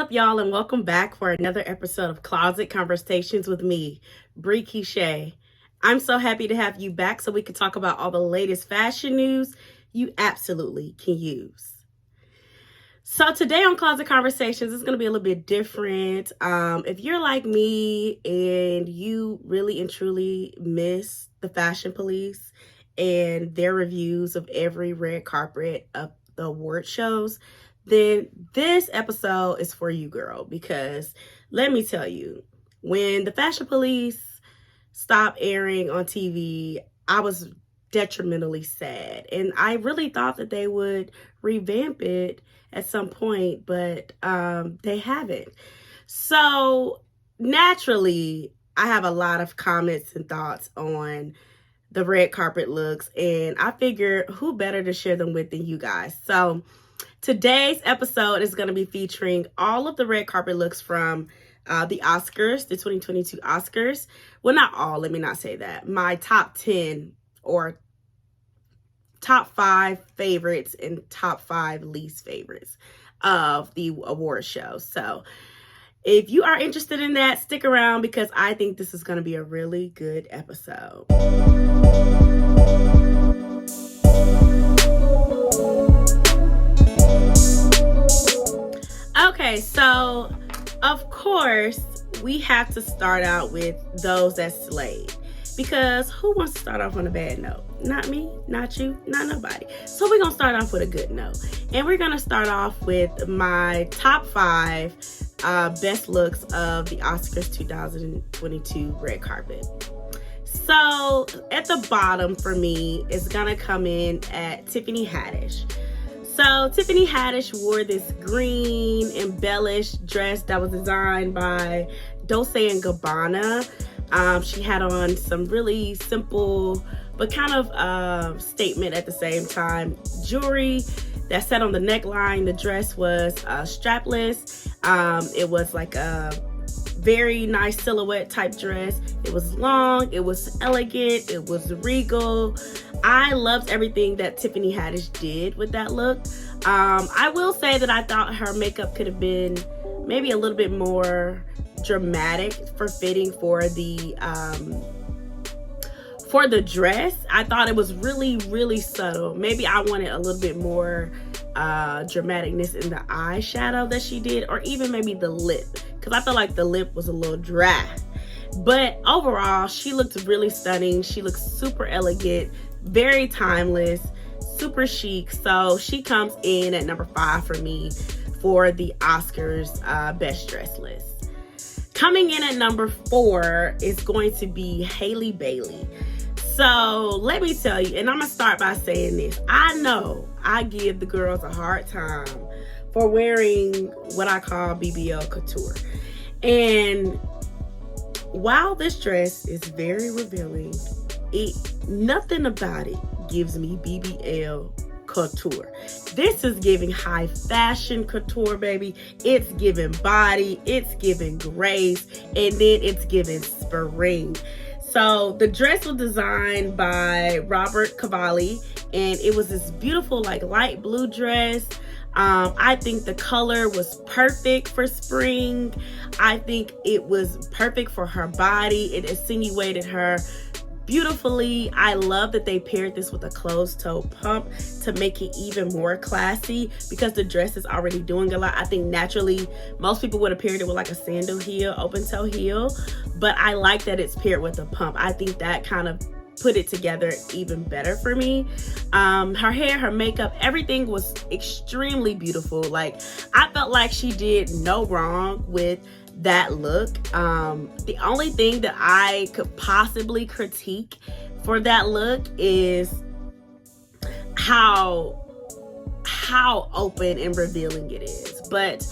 up, y'all, and welcome back for another episode of Closet Conversations with me, Bree Keisha. I'm so happy to have you back so we can talk about all the latest fashion news you absolutely can use. So today on Closet Conversations, it's going to be a little bit different. If you're like me and you really and truly miss the Fashion Police and their reviews of every red carpet of the award shows, then this episode is for you, girl, because let me tell you, when the Fashion Police stopped airing on TV, I was detrimentally sad, and I really thought that they would revamp it at some point, but they haven't. So naturally, I have a lot of comments and thoughts on the red carpet looks, and I figured who better to share them with than you guys. So today's episode is going to be featuring all of the red carpet looks from the Oscars, the 2022 Oscars. Well, not all, let me not say that. My top 10 or top 5 favorites and top 5 least favorites of the award show. So if you are interested in that, stick around because I think this is going to be a really good episode. Okay, so of course we have to start out with those that slayed, because who wants to start off on a bad note? Not me, not you, not nobody. So we're gonna start off with a good note, and we're gonna start off with my top 5 best looks of the Oscars 2022 red carpet. So at the bottom for me is gonna come in at Tiffany Haddish. So Tiffany Haddish wore this green embellished dress that was designed by Dolce & Gabbana. She had on some really simple but kind of statement at the same time jewelry that sat on the neckline. The dress was strapless. It was like a very nice silhouette type dress. It was long, it was elegant, it was regal. I loved everything that Tiffany Haddish did with that look. I will say that I thought her makeup could have been maybe a little bit more dramatic for fitting for the dress. I thought it was really, really subtle. Maybe I wanted a little bit more dramaticness in the eyeshadow that she did, or even maybe the lip, because I felt like the lip was a little dry. But overall, she looked really stunning. She looked super elegant, very timeless, super chic. So she comes in at number 5 for me for the Oscars best dress list. Coming in at number 4 is going to be Halle Bailey. So let me tell you, and I'm gonna start by saying this. I know I give the girls a hard time for wearing what I call BBL couture. And while this dress is very revealing, nothing about it gives me BBL couture. This is giving high fashion couture, baby. It's giving body, it's giving grace, and then it's giving spring. So the dress was designed by Robert Cavalli, and it was this beautiful like light blue dress. I think the color was perfect for spring. I think it was perfect for her body. It insinuated her beautifully. I love that they paired this with a closed toe pump to make it even more classy, because the dress is already doing a lot. I think naturally most people would have paired it with like a sandal heel, open toe heel, but I like that it's paired with a pump. I think that kind of put it together even better for me. Her hair, her makeup, everything was extremely beautiful. Like, I felt like she did no wrong with that look. The only thing that I could possibly critique for that look is how open and revealing it is. But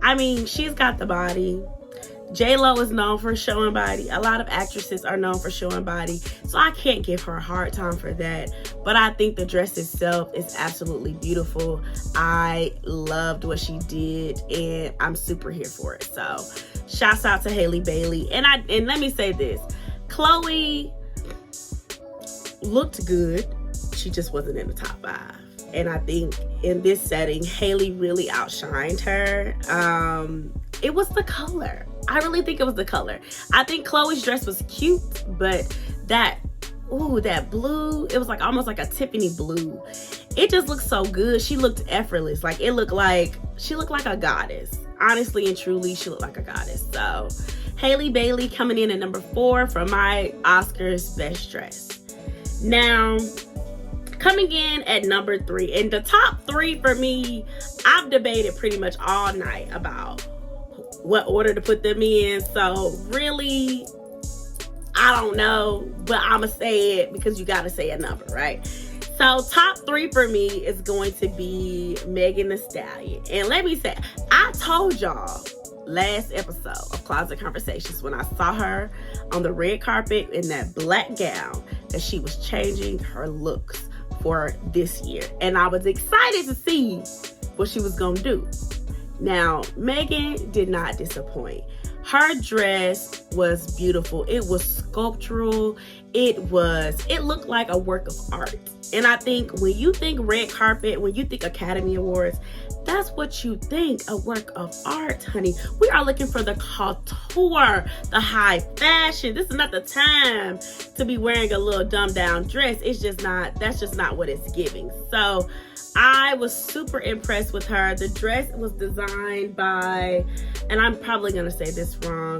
I mean, she's got the body. J-Lo is known for showing body. A lot of actresses are known for showing body, so I can't give her a hard time for that. But I think the dress itself is absolutely beautiful. I loved what she did, and I'm super here for it. So shouts out to Halle Bailey. And let me say this, Chloe looked good. She just wasn't in the top 5. And I think in this setting, Hailey really outshined her. It was the color. I really think it was the color. I think Chloe's dress was cute, but that blue, it was like almost like a Tiffany blue. It just looked so good. She looked effortless. Like she looked like a goddess. Honestly and truly, she looked like a goddess. So Hailey Bailey coming in at number 4 for my Oscars Best Dress. Now, coming in at number 3, and the top 3 for me, I've debated pretty much all night about what order to put them in. So really, I don't know, but I'ma say it because you gotta say a number, right? So top 3 for me is going to be Megan Thee Stallion. And let me say, I told y'all last episode of Closet Conversations when I saw her on the red carpet in that black gown that she was changing her looks for this year. And I was excited to see what she was gonna do. Now, Megan did not disappoint. Her dress was beautiful. It was sculptural. It looked like a work of art. And I think when you think red carpet, when you think Academy Awards, that's what you think, a work of art, honey. We are looking for the couture, the high fashion. This is not the time to be wearing a little dumbed down dress. That's just not what it's giving. So I was super impressed with her. The dress was designed by, and I'm probably gonna say this wrong,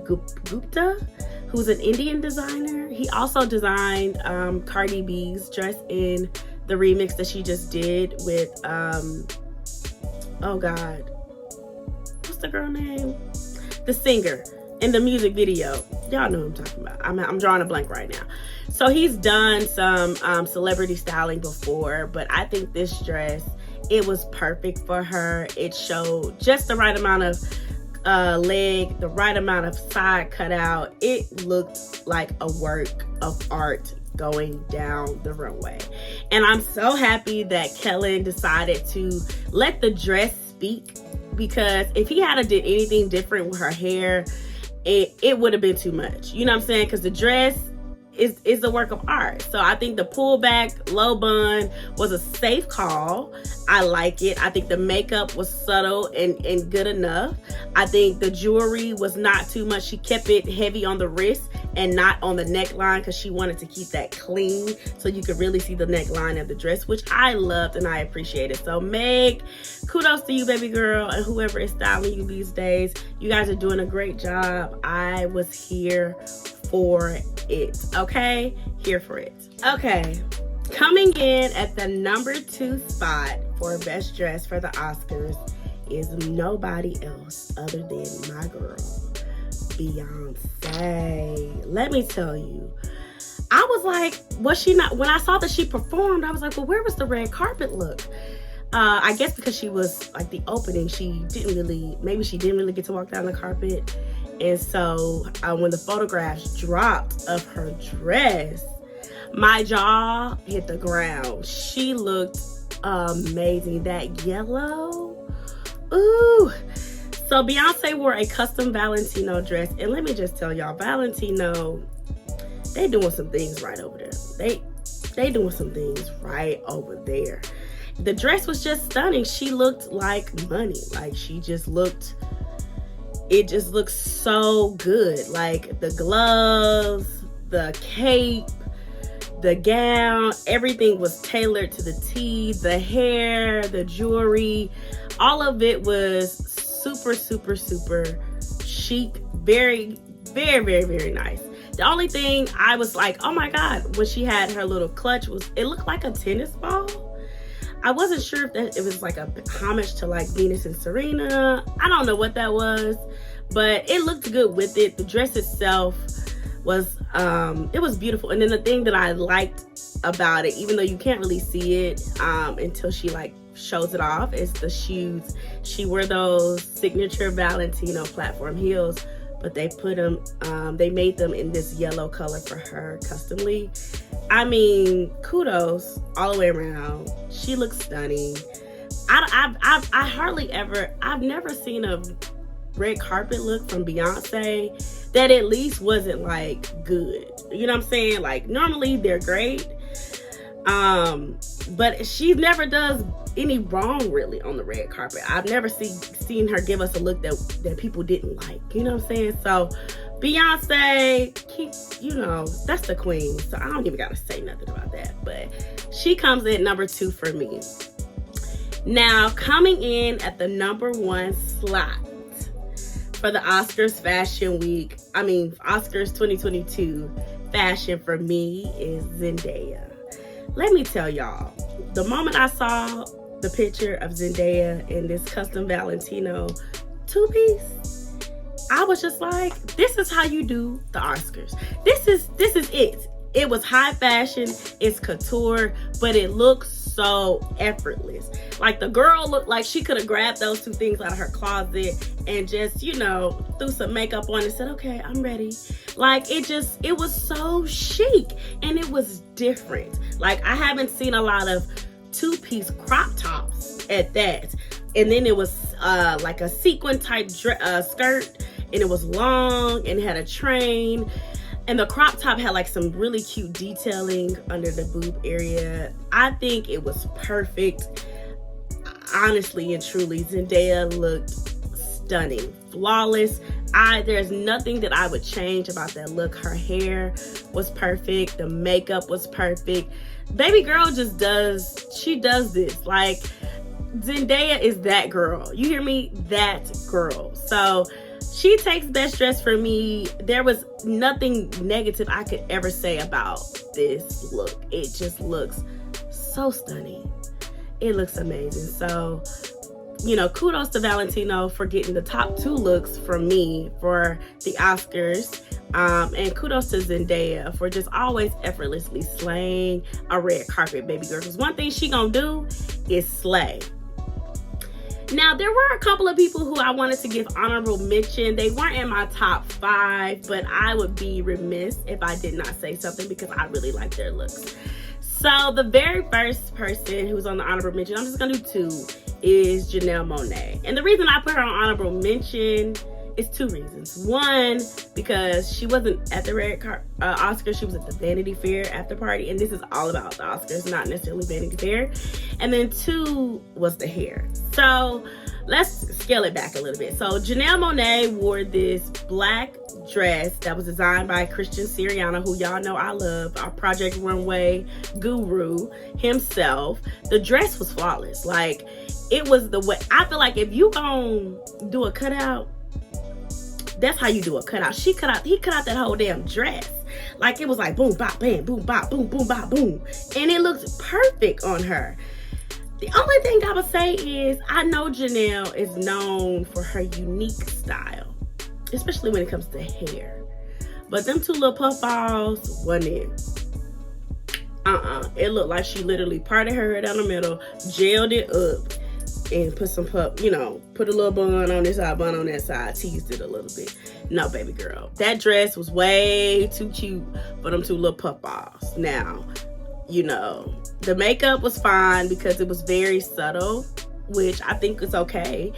Gupta, who's an Indian designer. He also designed Cardi B's dress in the remix that she just did with, oh God, what's the girl name? The singer in the music video. Y'all know what I'm talking about. I'm drawing a blank right now. So he's done some celebrity styling before, but I think this dress, it was perfect for her. It showed just the right amount of leg, the right amount of side cutout. It looked like a work of art going down the runway. And I'm so happy that Kellen decided to let the dress speak, because if he had did anything different with her hair, it would have been too much. You know what I'm saying? Because the dress is a work of art. So I think the pullback low bun was a safe call. I like it. I think the makeup was subtle and good enough. I think the jewelry was not too much. She kept it heavy on the wrist and not on the neckline because she wanted to keep that clean so you could really see the neckline of the dress, which I loved and I appreciated. So Meg, kudos to you, baby girl, and whoever is styling you these days. You guys are doing a great job. I was here for it. Okay, here for it. Okay, coming in at the number 2 spot for best dress for the Oscars is nobody else other than my girl Beyonce. Let me tell you, I was like, was she not, when I saw that she performed, I was like, well, where was the red carpet look? I guess because she was like the opening, she didn't really get to walk down the carpet. And so when the photographs dropped of her dress, my jaw hit the ground. She looked amazing. That yellow, ooh. So Beyonce wore a custom Valentino dress. And let me just tell y'all, Valentino, they doing some things right over there. They doing some things right over there. The dress was just stunning. She looked like money. Like it just looks so good. Like the gloves, the cape, the gown, everything was tailored to the T. The hair, the jewelry, all of it was super, super, super chic. Very, very, very, very nice. The only thing I was like, oh my God, when she had her little clutch, it looked like a tennis ball. I wasn't sure if it was like a homage to like Venus and Serena. I don't know what that was, but it looked good with it. The dress itself was, it was beautiful. And then the thing that I liked about it, even though you can't really see it until she like shows it off, is the shoes. She wore those signature Valentino platform heels, but they put them, they made them in this yellow color for her customly. I mean, kudos all the way around. She looks stunning. I've never seen a red carpet look from Beyonce that at least wasn't like good. You know what I'm saying? Like, normally they're great. But she never does any wrong really on the red carpet. I've never seen her give us a look that people didn't like. You know what I'm saying? So Beyonce, that's the queen. So I don't even gotta say nothing about that. But she comes in number 2 for me. Now, coming in at the number 1 slot for the Oscars Oscars 2022 fashion for me is Zendaya. Let me tell y'all, the moment I saw the picture of Zendaya in this custom Valentino 2-piece, I was just like, this is how you do the Oscars. This is it. It was high fashion, it's couture, but it looks so effortless. Like, the girl looked like she could have grabbed those 2 things out of her closet and just, threw some makeup on and said, okay, I'm ready. Like, it was so chic and it was different. Like, I haven't seen a lot of 2-piece crop tops at that. And then it was like a sequin type skirt, and it was long and it had a train. And the crop top had like some really cute detailing under the boob area. I think it was perfect. Honestly and truly, Zendaya looked stunning, flawless. There's nothing that I would change about that look. Her hair was perfect. The makeup was perfect. Baby girl she does this. Like, Zendaya is that girl. You hear me? That girl. So she takes best dress for me. There was nothing negative I could ever say about this look. It just looks so stunning. It looks amazing. So, kudos to Valentino for getting the top 2 looks from me for the Oscars. And kudos to Zendaya for just always effortlessly slaying a red carpet, baby girl. Because one thing she gonna do is slay. Now, there were a couple of people who I wanted to give honorable mention. They weren't in my top 5, but I would be remiss if I did not say something because I really like their looks. So the very first person who's on the honorable mention, I'm just gonna do 2, is Janelle Monáe. And the reason I put her on honorable mention is 2 reasons. One, because she wasn't at the red Oscar, she was at the Vanity Fair after party, and this is all about the Oscars, not necessarily Vanity Fair. And then 2 was the hair. So let's scale it back a little bit. So Janelle Monáe wore this black dress that was designed by Christian Siriano, who y'all know I love, our Project Runway guru himself. The dress was flawless. Like, it was the way, I feel like if you gonna do a cutout, that's how you do a cutout. He cut out that whole damn dress. Like, it was like boom, bop, bam, boom, bop, boom, boom, bop, boom. And it looks perfect on her. The only thing I would say is, I know Janelle is known for her unique style, especially when it comes to hair. But them 2 little puff balls wasn't it. It looked like she literally parted her hair down the middle, gelled it up, and put some put a little bun on this side, bun on that side, teased it a little bit. No, baby girl. That dress was way too cute for them 2 little puff balls. Now, the makeup was fine because it was very subtle, which I think is okay.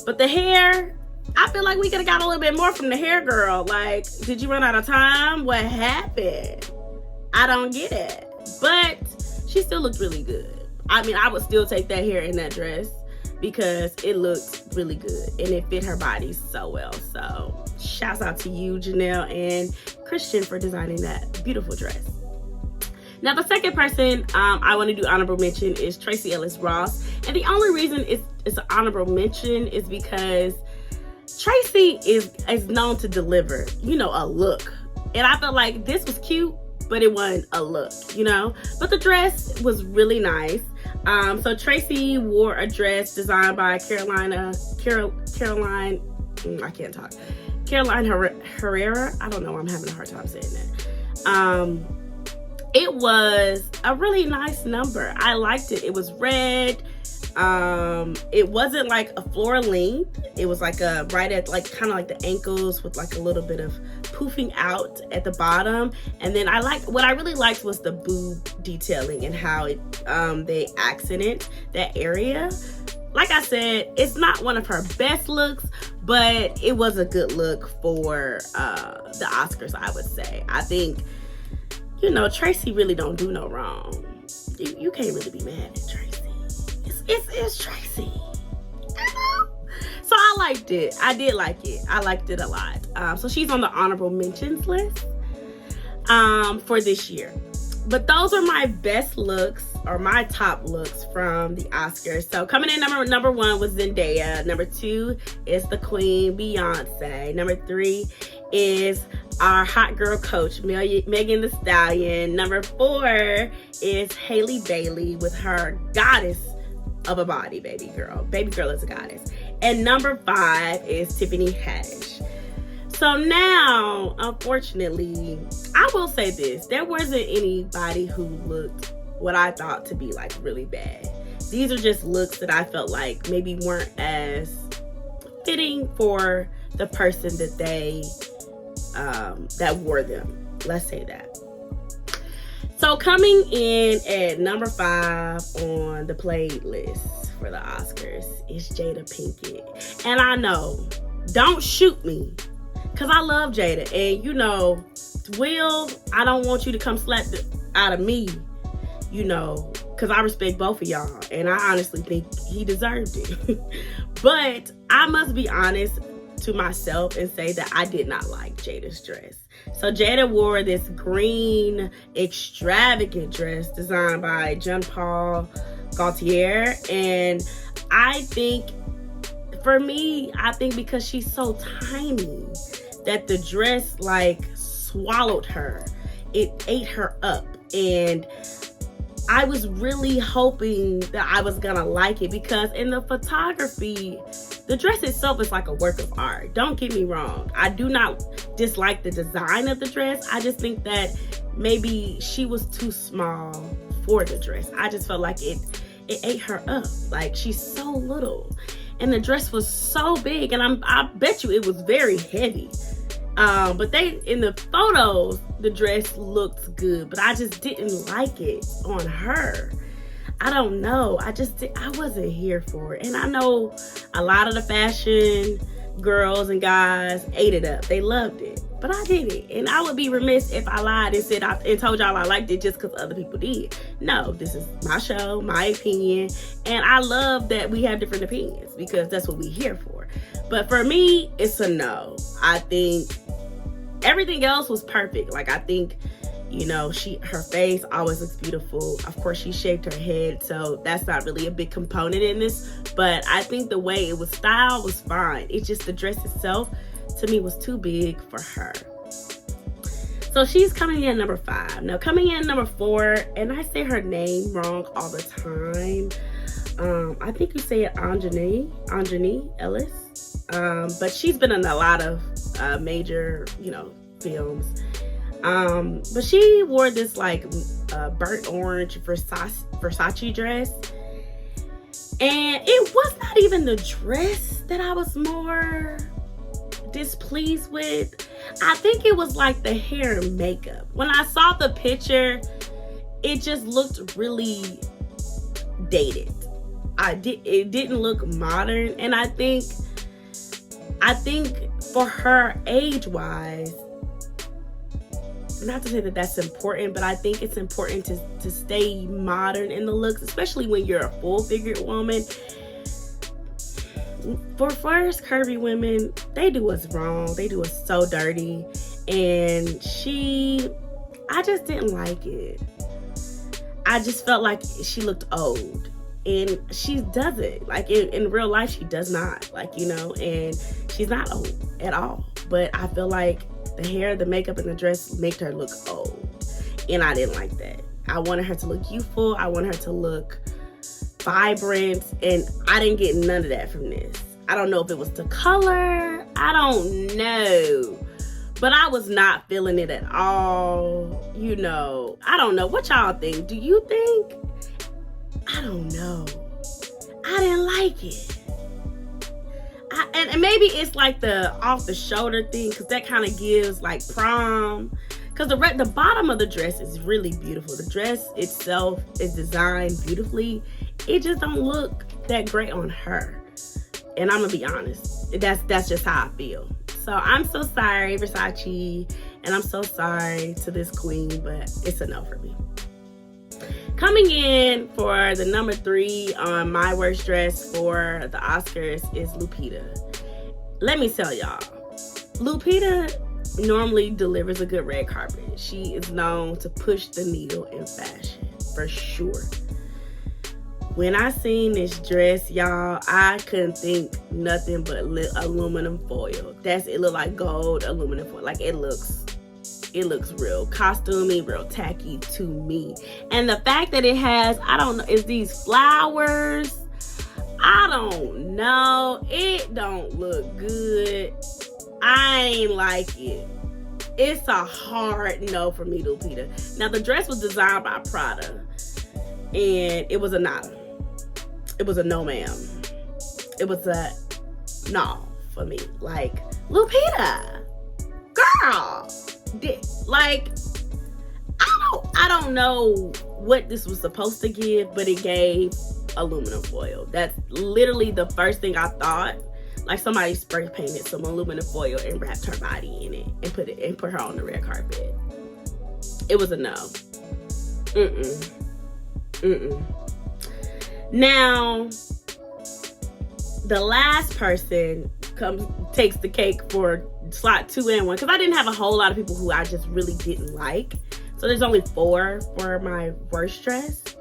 But the hair, I feel like we could have got a little bit more from the hair girl. Like, did you run out of time? What happened? I don't get it. But she still looked really good. I mean, I would still take that hair in that dress because it looked really good and it fit her body so well. So shouts out to you, Janelle and Christian, for designing that beautiful dress. Now, the second person I want to do honorable mention is Tracee Ellis Ross. And the only reason it's an honorable mention is because Tracee is known to deliver, a look. And I felt like this was cute, but it wasn't a look, But the dress was really nice. So Tracee wore a dress designed by Caroline Herrera. I don't know, I'm having a hard time saying that. It was a really nice number. I liked it. It was red. It wasn't like a floor length. It was like a right at like kind of like the ankles with like a little bit of poofing out at the bottom. And then what I really liked was the boob detailing and how they accented that area. Like I said, it's not one of her best looks, but it was a good look for the Oscars, I would say. I think you know, Tracy really don't do no wrong. You can't really be mad at Tracy. It's Tracy. So I liked it. I did like it. I liked it a lot. So she's on the honorable mentions list for this year. But those are my best looks, or my top looks from the Oscars. So coming in number one was Zendaya. Number 2 is the Queen, Beyonce. Number 3 is our hot girl coach, Megan Thee Stallion. Number 4 is Hailey Bailey with her goddess of a body, baby girl. Baby girl is a goddess. And number 5 is Tiffany Haddish. So now, unfortunately, I will say this. There wasn't anybody who looked what I thought to be like really bad. These are just looks that I felt like maybe weren't as fitting for the person that they, that wore them. Let's say that. So coming in at number 5 on the played list for the Oscars is Jada Pinkett. And I know, don't shoot me, because I love Jada. And you know, Will, I don't want you to come slap out of me, you know, because I respect both of y'all. And I honestly think he deserved it. But I must be honest to myself and say that I did not like Jada's dress. So Jada wore this green extravagant dress designed by Jean Paul Gaultier. And I think, for me, I think because she's so tiny, that the dress like swallowed her. It ate her up. And I was really hoping that I was gonna like it, because in the photography, the dress itself is like a work of art. Don't get me wrong. I do not dislike the design of the dress. I just think that maybe she was too small for the dress. I just felt like it ate her up. Like, she's so little. And the dress was so big, and I bet you it was very heavy. But in the photos, the dress looked good, but I just didn't like it on her. I don't know. I wasn't here for it. And I know a lot of the fashion girls and guys ate it up. They loved it, but I didn't. And I would be remiss if I lied and said and told y'all I liked it just because other people did. No, this is my show, my opinion. And I love that we have different opinions, because that's what we're here for. But for me, it's a no. I think everything else was perfect. Like, I think, you know, her face always looks beautiful. Of course, she shaved her head, so that's not really a big component in this. But I think the way it was styled was fine. It's just the dress itself, to me, was too big for her. So she's coming in number 5. Now, coming in number 4, and I say her name wrong all the time. I think you say it Aunjanue Ellis. But she's been in a lot of major, you know, films. But she wore this like burnt orange Versace dress. And it was not even the dress that I was more displeased with. I think it was like the hair and makeup. When I saw the picture, it just looked really dated. It didn't look modern. And I think for her age-wise, not to say that that's important, but I think it's important to stay modern in the looks, especially when you're a full-figured woman. For first, curvy women, they do us wrong. They do us so dirty. And I just didn't like it. I just felt like she looked old. And she doesn't. Like, in real life, she does not. Like, you know, and she's not old at all. But I feel like the hair, the makeup, and the dress made her look old. And I didn't like that. I wanted her to look youthful. I wanted her to look vibrant. And I didn't get none of that from this. I don't know if it was the color. I don't know. But I was not feeling it at all. You know, I don't know. What y'all think? Do you think? I don't know. I didn't like it. And maybe it's like the off the shoulder thing, because that kind of gives like prom. Because the bottom of the dress is really beautiful. The dress itself is designed beautifully. It just don't look that great on her. And I'm gonna be honest. That's just how I feel. So I'm so sorry, Versace. And I'm so sorry to this queen, but it's a no for me. Coming in for the number 3 on my worst dress for the Oscars is Lupita. Let me tell y'all, Lupita normally delivers a good red carpet. She is known to push the needle in fashion, for sure. When I seen this dress, y'all, I couldn't think nothing but aluminum foil. It looked like gold aluminum foil. Like, it looks real costumey, real tacky to me. And the fact that it has, I don't know, is these flowers? I don't know. It don't look good. I ain't like it. It's a hard no for me, Lupita. Now, the dress was designed by Prada, and it was a nada. It was a no, ma'am. It was a no for me. Like, Lupita, girl, like, I don't know what this was supposed to give, but it gave aluminum foil. That's literally the first thing I thought. Like, somebody spray painted some aluminum foil and wrapped her body in it and put her on the red carpet. It was a no. Now, the last person takes the cake for slot 2 and 1, because I didn't have a whole lot of people who I just really didn't like. So there's only 4 for my worst dress.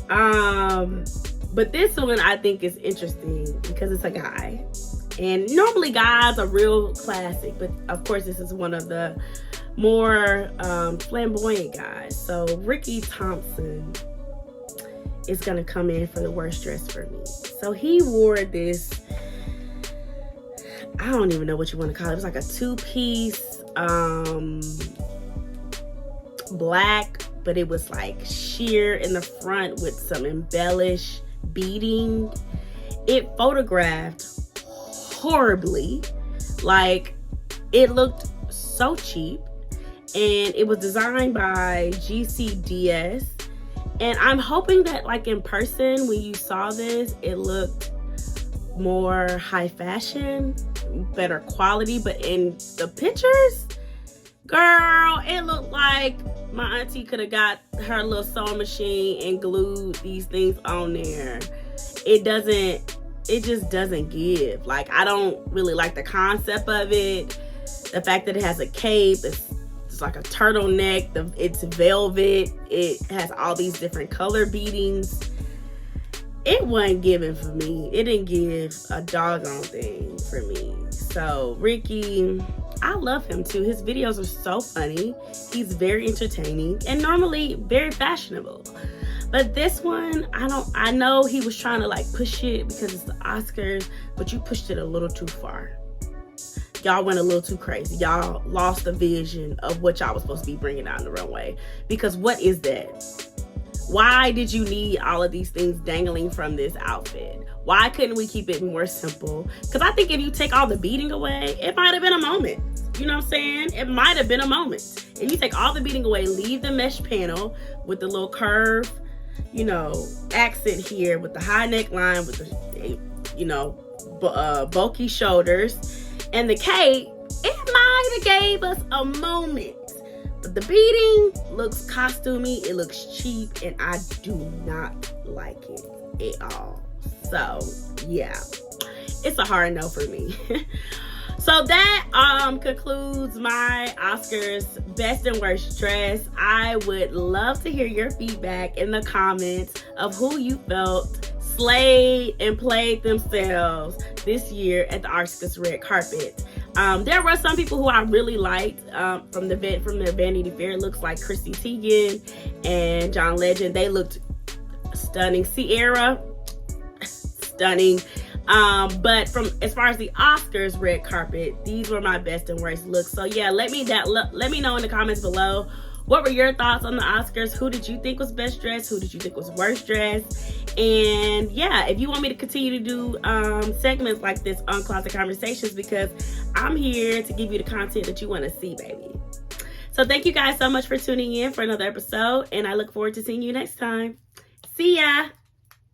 But this one I think is interesting because it's a guy. And normally guys are real classic, but of course this is one of the more flamboyant guys. So Ricky Thompson is gonna come in for the worst dress for me. So he wore this, I don't even know what you want to call it. It was like a 2-piece black, but it was like sheer in the front with some embellished beading. It photographed horribly. Like, it looked so cheap, and it was designed by GCDS. And I'm hoping that, like, in person, when you saw this, it looked more high fashion, better quality. But in the pictures, girl, it looked like my auntie could have got her little sewing machine and glued these things on there. It just doesn't give. Like, I don't really like the concept of it. The fact that it has a cape, it's like a turtleneck, it's velvet, it has all these different color beadings. It wasn't giving for me. It didn't give a doggone thing for me. So Ricky, I love him too. His videos are so funny. He's very entertaining and normally very fashionable. But this one, I know he was trying to like push it because it's the Oscars, but you pushed it a little too far. Y'all went a little too crazy. Y'all lost the vision of what y'all was supposed to be bringing out on the runway. Because what is that? Why did you need all of these things dangling from this outfit? Why couldn't we keep it more simple? Because I think if you take all the beading away, it might have been a moment. You know what I'm saying? It might have been a moment. If you take all the beading away, leave the mesh panel with the little curve, accent here with the high neckline, with the, bulky shoulders, and the cape, it might have gave us a moment. But the beading looks costumey, it looks cheap, and I do not like it at all. So, yeah, it's a hard no for me. So that concludes my Oscars best and worst dress. I would love to hear your feedback in the comments of who you felt slayed and played themselves this year at the Oscars red carpet. There were some people who I really liked from their Vanity Fair looks, like Chrissy Teigen and John Legend. They looked stunning. Sierra, stunning. But as far as the Oscars red carpet, these were my best and worst looks. So yeah, let me know in the comments below, what were your thoughts on the Oscars? Who did you think was best dressed? Who did you think was worst dressed? And yeah, if you want me to continue to do segments like this on Closet Conversations, because I'm here to give you the content that you want to see, baby. So thank you guys so much for tuning in for another episode, and I look forward to seeing you next time. See ya!